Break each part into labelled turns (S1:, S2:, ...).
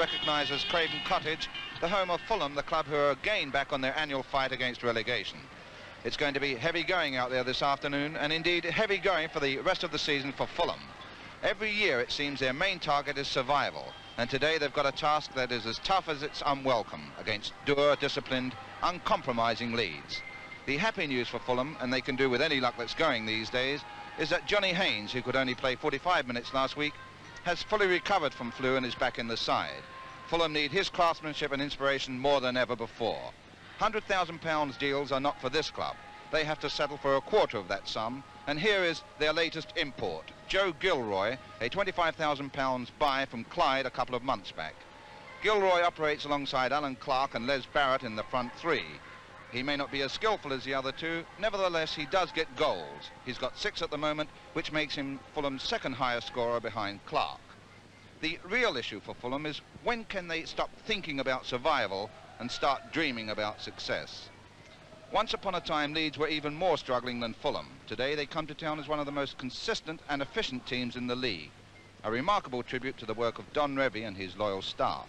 S1: recognise as Craven Cottage, the home of Fulham, the club who are again back on their annual fight against relegation. It's going to be heavy going out there this afternoon, and indeed heavy going for the rest of the season for Fulham. Every year it seems their main target is survival, and today they've got a task that is as tough as it's unwelcome against dour, disciplined, uncompromising Leeds. The happy news for Fulham, and they can do with any luck that's going these days, is that Johnny Haynes, who could only play 45 minutes last week, has fully recovered from flu and is back in the side. Fulham need his craftsmanship and inspiration more than ever before. £100,000 deals are not for this club. They have to settle for a quarter of that sum, and here is their latest import, Joe Gilroy, a £25,000 buy from Clyde a couple of months back. Gilroy operates alongside Alan Clark and Les Barrett in the front three. He may not be as skillful as the other two, nevertheless he does get goals. He's got 6 at the moment, which makes him Fulham's second highest scorer behind Clark. The real issue for Fulham is when can they stop thinking about survival and start dreaming about success. Once upon a time, Leeds were even more struggling than Fulham. Today they come to town as one of the most consistent and efficient teams in the league. A remarkable tribute to the work of Don Revie and his loyal staff.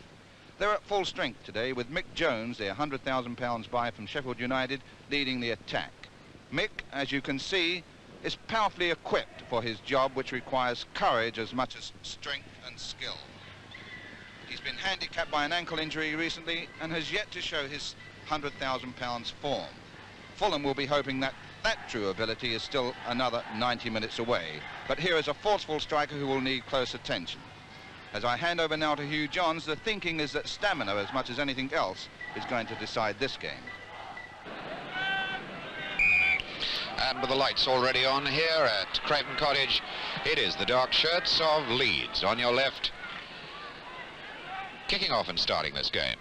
S1: They're at full strength today with Mick Jones, their £100,000 buy from Sheffield United, leading the attack. Mick, as you can see, is powerfully equipped for his job, which requires courage as much as strength and skill. He's been handicapped by an ankle injury recently and has yet to show his £100,000 form. Fulham will be hoping that true ability is still another 90 minutes away. But here is a forceful striker who will need close attention. As I hand over now to Hugh Johns, the thinking is that stamina, as much as anything else, is going to decide this game.
S2: And with the lights already on here at Craven Cottage, it is the dark shirts of Leeds. On your left, kicking off and starting this game.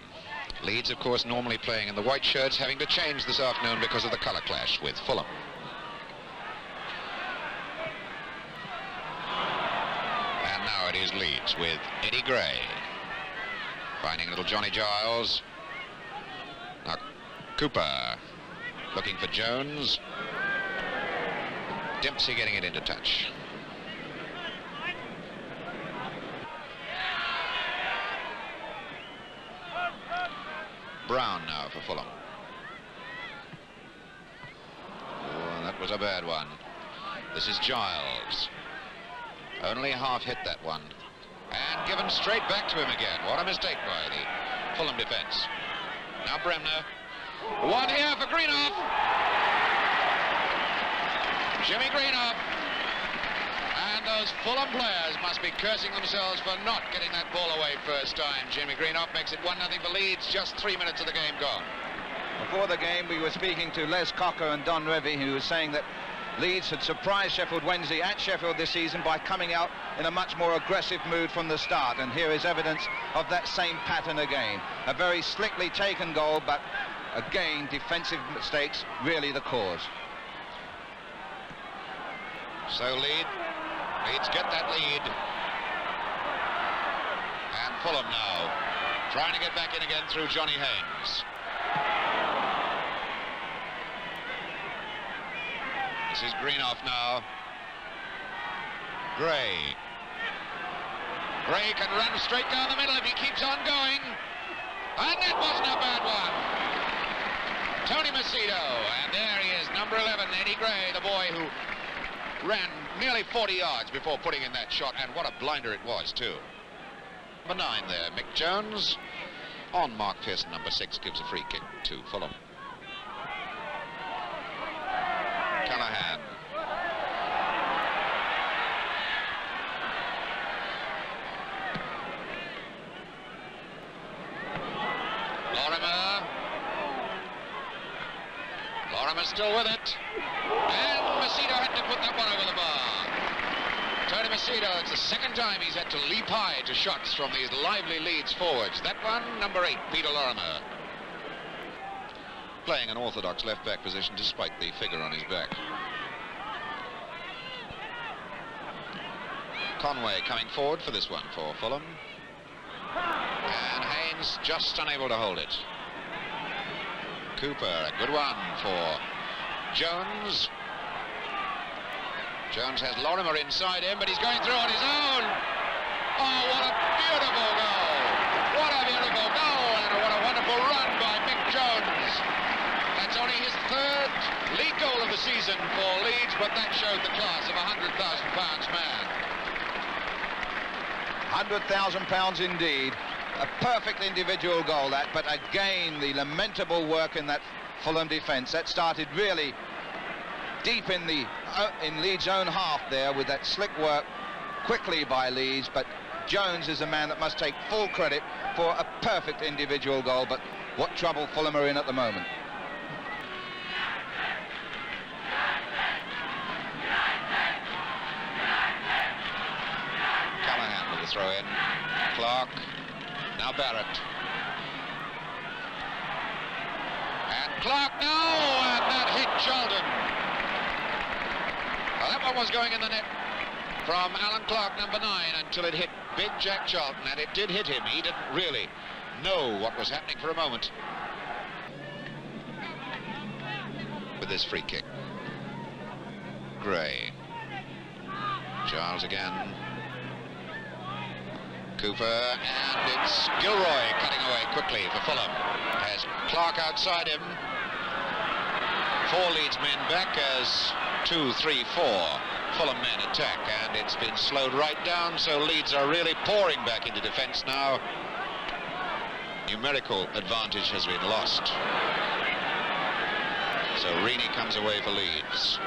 S2: Leeds, of course, normally playing in the white shirts, having to change this afternoon because of the colour clash with Fulham. And now it is Leeds with Eddie Gray. Finding little Johnny Giles. Now Cooper looking for Jones. Dempsey getting it into touch. Brown now for Fulham. Oh, that was a bad one. This is Giles. Only half hit that one. And given straight back to him again. What a mistake by the Fulham defence. Now Bremner. One here for Greenough. Jimmy Greenough. And those Fulham players must be cursing themselves for not getting that ball away first time. Jimmy Greenough makes it 1-0 for Leeds, just 3 minutes of the game gone.
S1: Before the game, we were speaking to Les Cocker and Don Revie, who was saying that Leeds had surprised Sheffield Wednesday at Sheffield this season by coming out in a much more aggressive mood from the start. And here is evidence of that same pattern again. A very slickly taken goal, but again, defensive mistakes really the cause.
S2: So Leeds get that lead. And Fulham now trying to get back in again through Johnny Haynes. This is Greenough now. Gray. Gray can run straight down the middle if he keeps on going. And that wasn't a bad one. Tony Macedo. And there he is, number 11, Eddie Gray, the boy who ran nearly 40 yards before putting in that shot, and what a blinder it was too. Number 9 there, Mick Jones. On Mark Pearson, number 6, gives a free kick to Fulham. Callahan. Lorimer still with it. And Macedo had to put that one over the bar. Tony Macedo, it's the second time he's had to leap high to shots from these lively Leeds forwards. That one, number 8, Peter Lorimer. Playing an orthodox left-back position despite the figure on his back. Conway coming forward for this one for Fulham. And Haynes just unable to hold it. Cooper, a good one for Jones. Jones has Lorimer inside him, but he's going through on his own. Oh, what a beautiful goal. What season for Leeds, but that showed the class of a £100,000 man.
S1: £100,000 indeed. A perfect individual goal, that, but again the lamentable work in that Fulham defence. That started really deep in Leeds' own half there with that slick work quickly by Leeds, but Jones is a man that must take full credit for a perfect individual goal. But what trouble Fulham are in at the moment.
S2: Callahan with the throw in. Clark. Now Barrett. And Clark, no! And that hit Charlton. Well, that one was going in the net from Alan Clark, number 9, until it hit big Jack Charlton, and it did hit him. He didn't really know what was happening for a moment with this free kick. Gray. Giles again. Cooper, and it's Gilroy cutting away quickly for Fulham. Has Clark outside him. 4 Leeds men back as 2, 3, 4 Fulham men attack, and it's been slowed right down, so Leeds are really pouring back into defence now. Numerical advantage has been lost. So Reaney comes away for Leeds.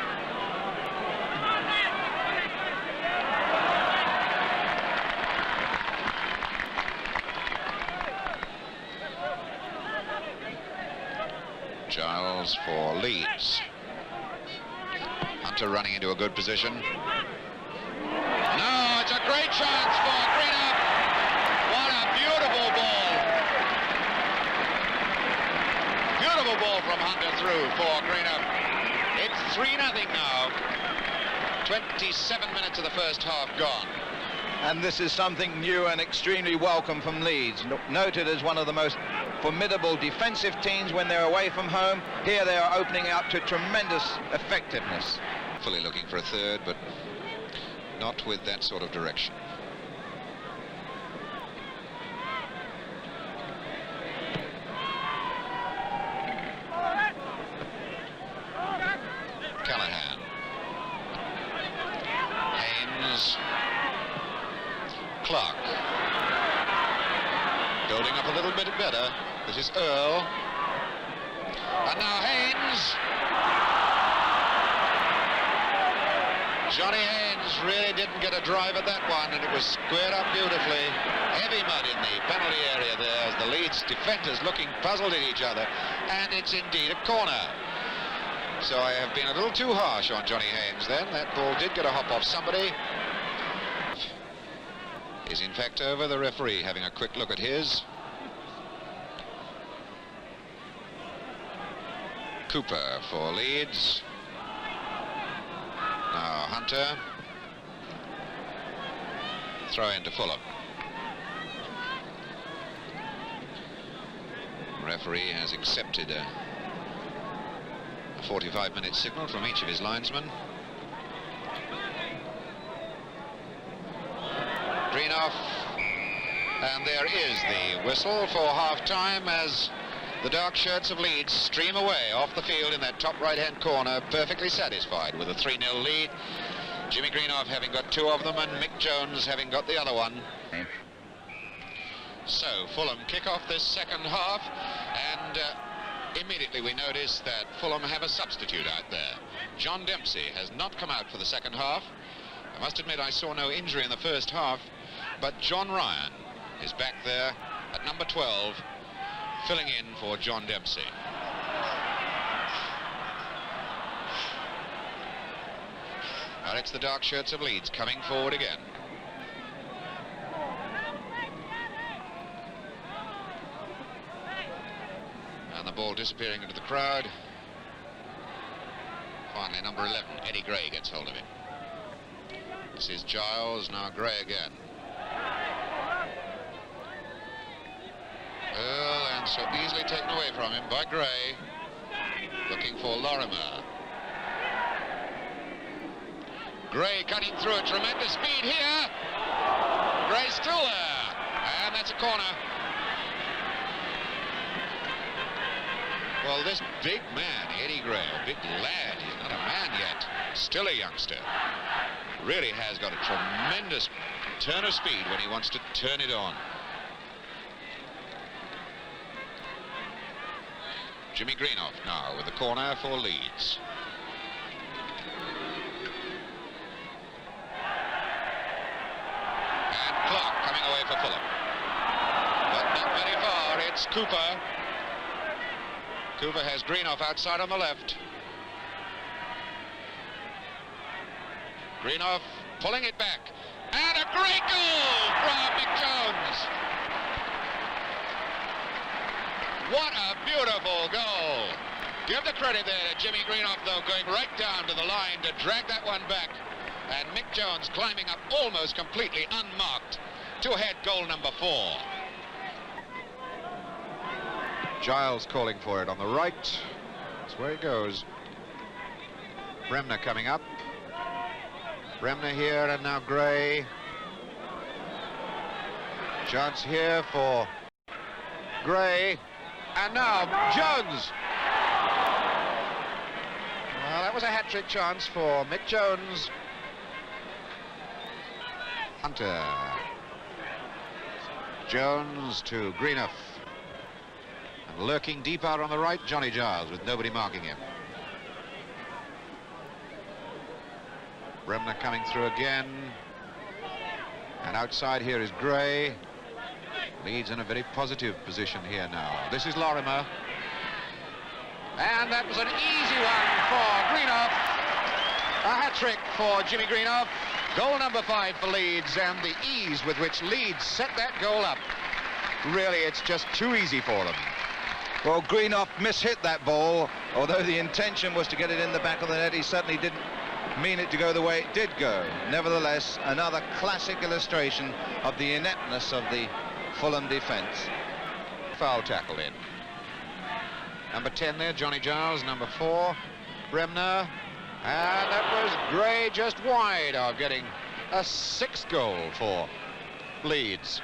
S2: Giles for Leeds. Hunter running into a good position. No, it's a great chance for Greenup. What a beautiful ball. Beautiful ball from Hunter through for Greenup. It's 3-0 now. 27 minutes of the first half gone.
S1: And this is something new and extremely welcome from Leeds. Noted as one of the most formidable defensive teams when they're away from home. Here they are opening out to tremendous effectiveness.
S2: Fully looking for a third, but not with that sort of direction. Callahan. Haynes. Clark. Building up a little bit better. This is Earl. And now Haynes. Johnny Haynes really didn't get a drive at that one, and it was squared up beautifully. Heavy mud in the penalty area there as the Leeds defenders looking puzzled at each other, and it's indeed a corner. So I have been a little too harsh on Johnny Haynes then. That ball did get a hop off somebody. Is in fact over. The referee having a quick look at his. Cooper for Leeds. Now Hunter. Throw into Fulham. Referee has accepted a 45-minute signal from each of his linesmen. Greenough, and there is the whistle for half-time as the dark shirts of Leeds stream away off the field in that top right-hand corner, perfectly satisfied with a 3-0 lead. Jimmy Greenough having got 2 of them and Mick Jones having got the other one. So Fulham kick off this second half, and immediately we notice that Fulham have a substitute out there. John Dempsey has not come out for the second half. I must admit I saw no injury in the first half, but John Ryan is back there at number 12, filling in for John Dempsey. Well, it's the dark shirts of Leeds coming forward again. And the ball disappearing into the crowd. Finally, number 11, Eddie Gray, gets hold of it. This is Giles, now Gray again. Earl, and so easily taken away from him by Gray. Looking for Lorimer. Gray cutting through at tremendous speed here. Gray still there, and that's a corner. Well, this big man, Eddie Gray, a big lad, he's not a man yet, still a youngster, really has got a tremendous turn of speed when he wants to turn it on. Jimmy Greenough now with the corner for Leeds. And Clark coming away for Fulham. But not very far, it's Cooper. Cooper has Greenough outside on the left. Greenough pulling it back. And a great goal from Mick Jones. What a beautiful goal. Give the credit there to Jimmy Greenough, though, going right down to the line to drag that one back. And Mick Jones climbing up almost completely unmarked to head goal number 4.
S3: Giles calling for it on the right. That's where he goes. Bremner coming up. Bremner here, and now Gray. Chance here for Gray. And now Jones. Well, that was a hat-trick chance for Mick Jones. Hunter. Jones to Greenough. And lurking deep out on the right, Johnny Giles, with nobody marking him. Bremner coming through again. And outside here is Gray. Leeds in a very positive position here now. This is Lorimer. And that was an easy one for Greenough. A hat-trick for Jimmy Greenough. Goal number 5 for Leeds, and the ease with which Leeds set that goal up. Really, it's just too easy for them.
S1: Well, Greenough mishit that ball, although the intention was to get it in the back of the net. He certainly didn't mean it to go the way it did go. Nevertheless, another classic illustration of the ineptness of the Fulham defence.
S3: Foul tackle in. Number 10 there, Johnny Giles. Number 4, Bremner. And that was Gray just wide of getting a 6th goal for Leeds.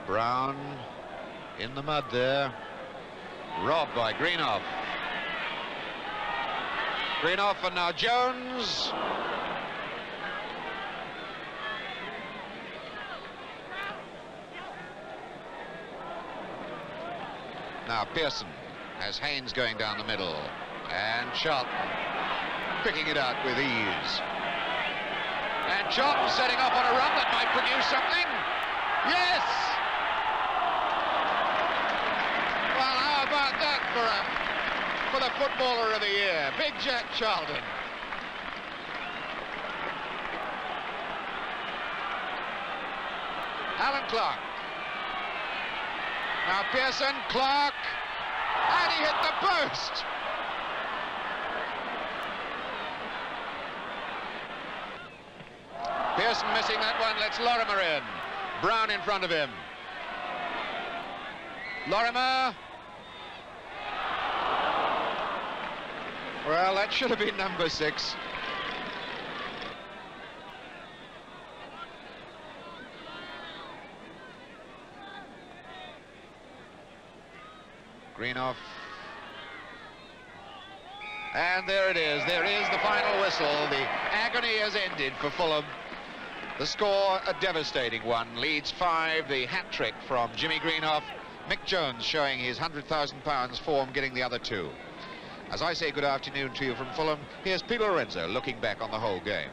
S3: Brown in the mud there. Robbed by Greenough. Greenough, and now Jones. Now Pearson has Haynes going down the middle. And Charlton picking it out with ease. And Charlton setting up on a run that might produce something. Yes! Well, how about that for the footballer of the year? Big Jack Charlton. Alan Clark. Now Pearson, Clark, and he hit the post. Pearson missing that one, lets Lorimer in. Brown in front of him. Lorimer. Well, that should have been number 6. Greenough. And there it is. There is the final whistle. The agony has ended for Fulham. The score, a devastating one. Leeds 5, the hat-trick from Jimmy Greenough. Mick Jones showing his £100,000 form, getting the other 2. As I say good afternoon to you from Fulham, here's Peter Lorenzo looking back on the whole game.